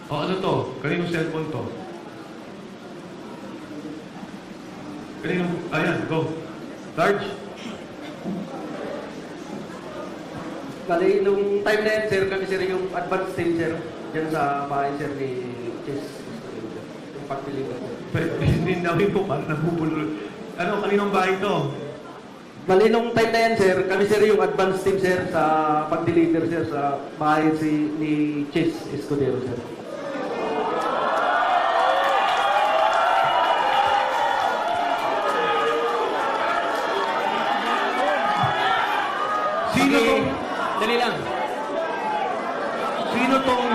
O ano to? Kaninong cellphone to? Kaninong... Ayan, go. Sarge? Bali, nung time na yan, sir, kami sir yung advance team, sir. Diyan sa bahay, sir, ni Chess. Yung pag-deliver, sir. Hindi namin po, parang nabubulol. Ano, kaninong bahay to? Bali, nung time na yan, sir, kami sir yung advance team, sir, sa pag-deliver, sir, sa bahay ni Chess Escudero, sir. Sino Okay. tong... Dali lang. Sino tong...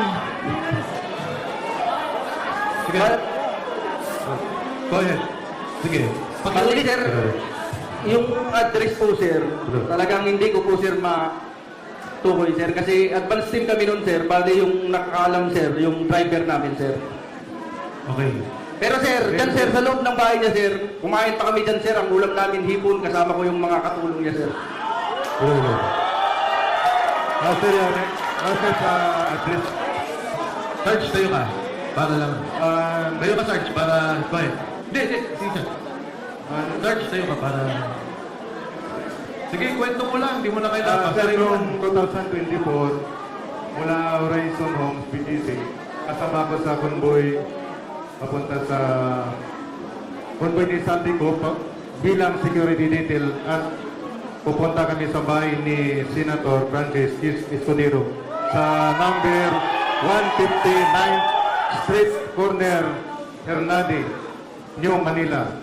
Sige. Go ahead. Sige. Bali, sir, yung address po, sir, talagang hindi ko po, sir, matukoy, sir. Kasi advance team kami nun, sir. Bali, yung nakakaalam, sir, yung driver namin, sir. Okay. Pero sir, dyan sir, sa loob ng bahay niya sir, kumain pa kami dyan sir, ang ulam namin hipon, kasama ko yung mga katulong niya sir. Sir, sir, sa address. Sarge, tayo ka. Para lang. Tayo ka, Sarge, para... Go ahead. Hindi. Sige, Sarge. Sarge, tayo ka para... Sige, kwento mo lang. Hindi mo na kailangan. Sir, noong 2024, mula Horizon Homes, PGC, kasama ko sa convoy papunta sa convoy ni Sandy ko bilang security detail at pupunta kami sa bahay ni Senator Francis Escudero sa number 159th Street Corner, Hernade, New Manila.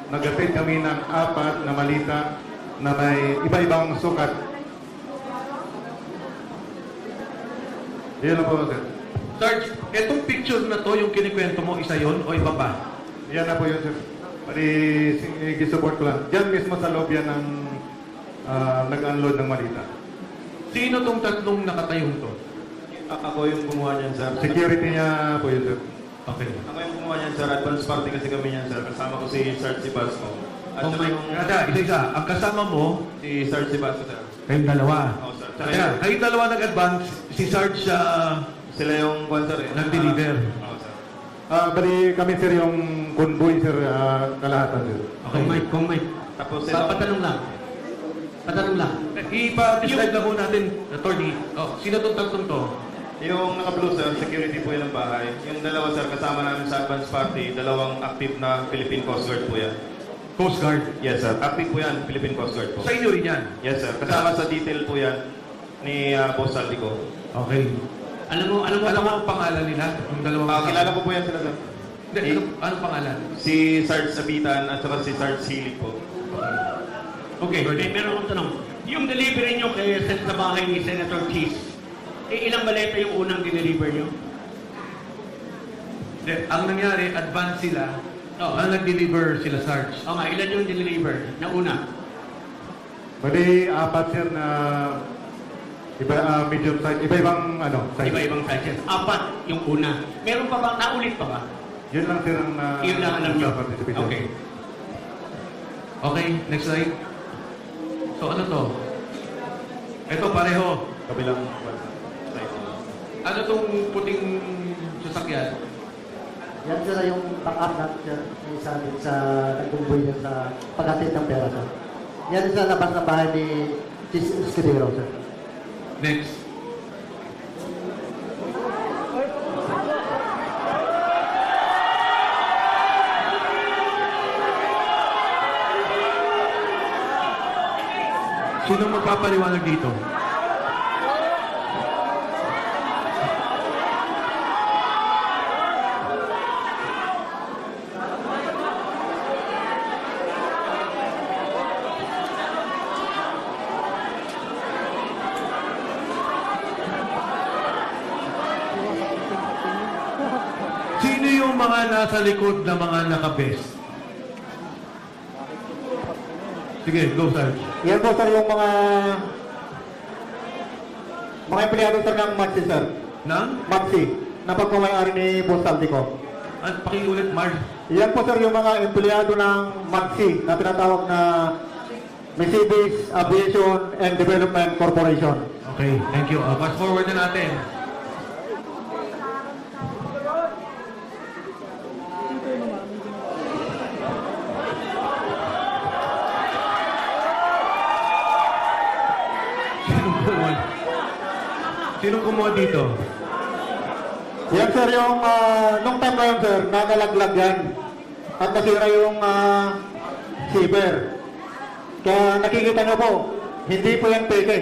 Nagatid kami ng 4 na malita na may iba-ibang sukat. Yan lang po, sir. Sarge, etong picture na to, yung kinikwento mo, isa yon o iba pa? Yan na po yun, sir. Pari, i-support ko lang. Diyan mismo sa loob yan ng nag-unload ng malita. Sino tong tatlong nakatayong to? Ako yung gumawa niyan, sir. Security niya po yun, sir. Okay. Ako yung gumawa niyan, sir. Advance party kasi kami niyan, sir. Kasama ko si Sarge Sibasco. At Oh saka my... yung Kada, isa-isa. Ang kasama mo, si Sarge Sibasco, sir. kayong dalawa. Oo, sir. Tsaka Kaya, kayong dalawa nag-advance, si Sarge sila yung kwan, sir. nag-deliver. Oo, sir. Bali kami, sir, yung convoy, sir, kalahatan, sir. Okay. Kung may. Tapos sila... Patanong lang. Patanong lang. Ipa-describe lang po natin, attorney. Oh, sino tong tatlong to? Yung naka-blue, sir, security po yan ng bahay. Yung dalawa, sir, kasama namin sa advance party, dalawang active na Philippine Coast Guard po yan. Coast Guard. Yes, sir. Active po yan, Philippine Coast Guard po. Sa inyo rin yan. Yes, sir. Kasama sa detail po yan ni Boss Saldico. Okay. Alam mo Alam mo ang pangalan nila? Yung dalawang Kilala ko po yan sila, sir. Hindi, anong pangalan? Si Sarge Sabitan at saka si Sarge Silig po. Okay. Meron akong tanong. Yung delivery nyo kay sa bahay ni Senator Cheese, ilang baleta yung unang dineliver nyo? Hindi, ang nangyari, advance sila. Oo. Ang nag-deliver sila, Sarge. O nga, ilan yung dineliver na una? Bali, 4, sir, na medium size, iba-ibang, size. Iba-ibang sizes. 4 yung una. Meron pa ba? Naulit pa ba? Yun lang, sir, ang Yun lang alam nyo. participation. Okay. Okay, next slide. So ano to? Ito pareho. Kabilang Ano tong puting sasakyan? Yan sir yung backup natin sir, sa nagkumboy niya sa paghatid ng pera sir. Yan sa labas ng bahay ni Chess Escudero sir. Next. Sino magpapaliwanag dito? Sino yung mga nasa likod na mga naka-vest? Sige, go, Sarge. Yan po, sir, yung mga empleyado, sir, ng Maxi, sir. Nang? Maxi, na pagmamayari ni Boss Saldico. At pakiulit, Mark. Yan po, sir, yung mga empleyado ng Maxi na tinatawag na Mercedes Aviation and Development Corporation. Okay, thank you. Fast forward na natin. Sinong kumuha dito? Yan sir, yung nung time na yun sir, nakalaglag yan. At nasira yung zipper. Kaya nakikita nyo po, hindi po yan peke.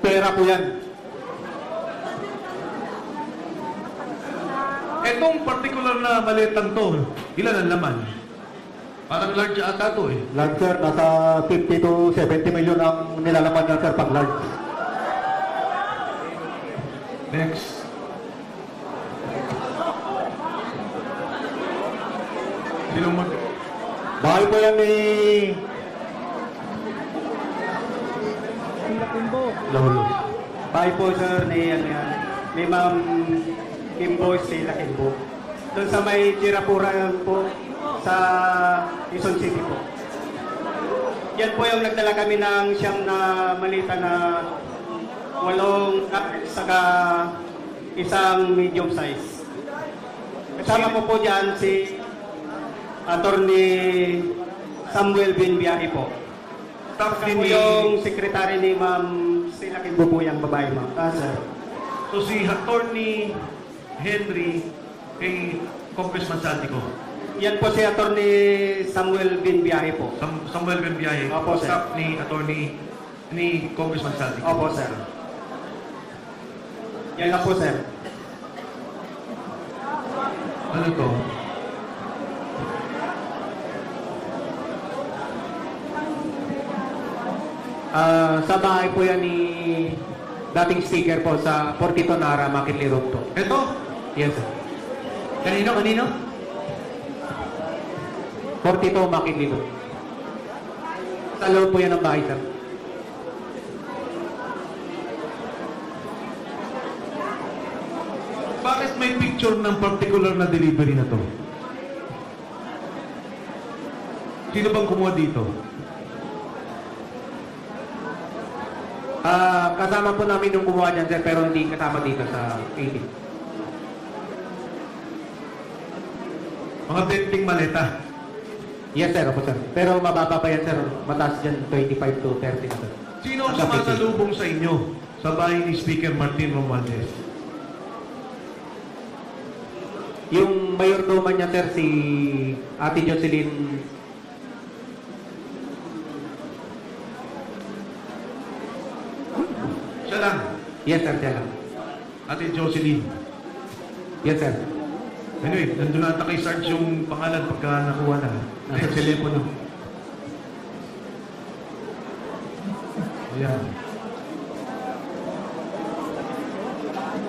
Pera po yan. Etong particular na maletang to, ilan ang laman? Parang large ata to eh. Large sir, nasa 50 to 70 million ang nilalaman niya sir pag large. Next. Sinong mag... Bahay po yan ni... Lolo. Bahay po sir ni ano yan, ni Ma'am Kimbo, Stella Kimbo. Doon sa may Chirapura po sa Quezon City po. Yan po yung nagdala kami ng siyam na malita na 8 saka isang medium size. Kasama po po dyan si Attorney Samuel Binbiari po. Staff Saka din po ni... yung sekretary ni Ma'am Stella Kimbo po yung babae ma'am. Sir. So si Attorney Henry kay Congressman Saldico. Yan po si Attorney Samuel Binbiari po. Samuel Benbiaye. Opo, sir. Staff ni Attorney ni Congressman Saldico. Opo, sir. Yan lang po, sir. Ano to? Sa bahay po yan ni dating speaker po sa Portito Nara, Makinli Road po. Ito? Yes, sir. Kanino? Portito, Makinli Road. Sa loob po yan ng bahay, sir. Bakit may picture ng particular na delivery na to? Sino bang kumuha dito? Kasama po namin yung kumuha dyan, sir, pero hindi kasama dito sa 80. Mga benting maleta. Yes, sir. Opo, sir. Pero mababa pa yan, sir. Mataas dyan, 25 to 30 na, sir. Sino ang sumasalubong sa inyo sa bahay ni Speaker Martin Romualdez? Yung mayordoman niya, sir, si Ate Jocelyn. Siya lang. Yes, sir, siya lang. Ate Jocelyn. Yes, sir. Anyway, nandun na ata kay Sarge yung pangalan pagka nakuha na. Nasa telepono. Ayan.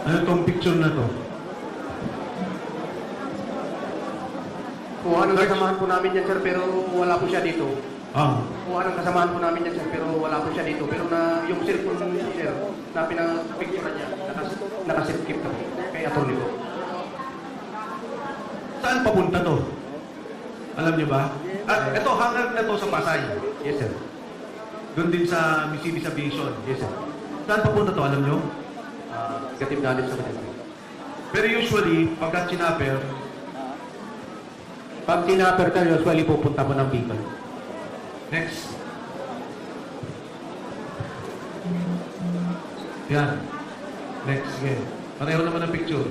Ano tong picture na to? Kuha ng kasamahan po namin yan, sir, pero wala po siya dito. Ah, Kuha ng kasamahan po namin yan, sir, pero wala po siya dito. Pero na yung cellphone niya, sir, na pinapicture niya, nakasit-keep na po kay attorney ko. saan papunta to? Alam niyo ba? At ito, hangar na to sa Pasay. Yes, sir. Doon din sa Mississippi Aviation. Yes, sir. Saan papunta to? Alam niyo? Negative knowledge sa kanila. Pero usually, pagka chinapper, Pag tinapper ka, usually pupunta po ng Bicol. next. Yan. Next, sige. Pareho naman ang picture.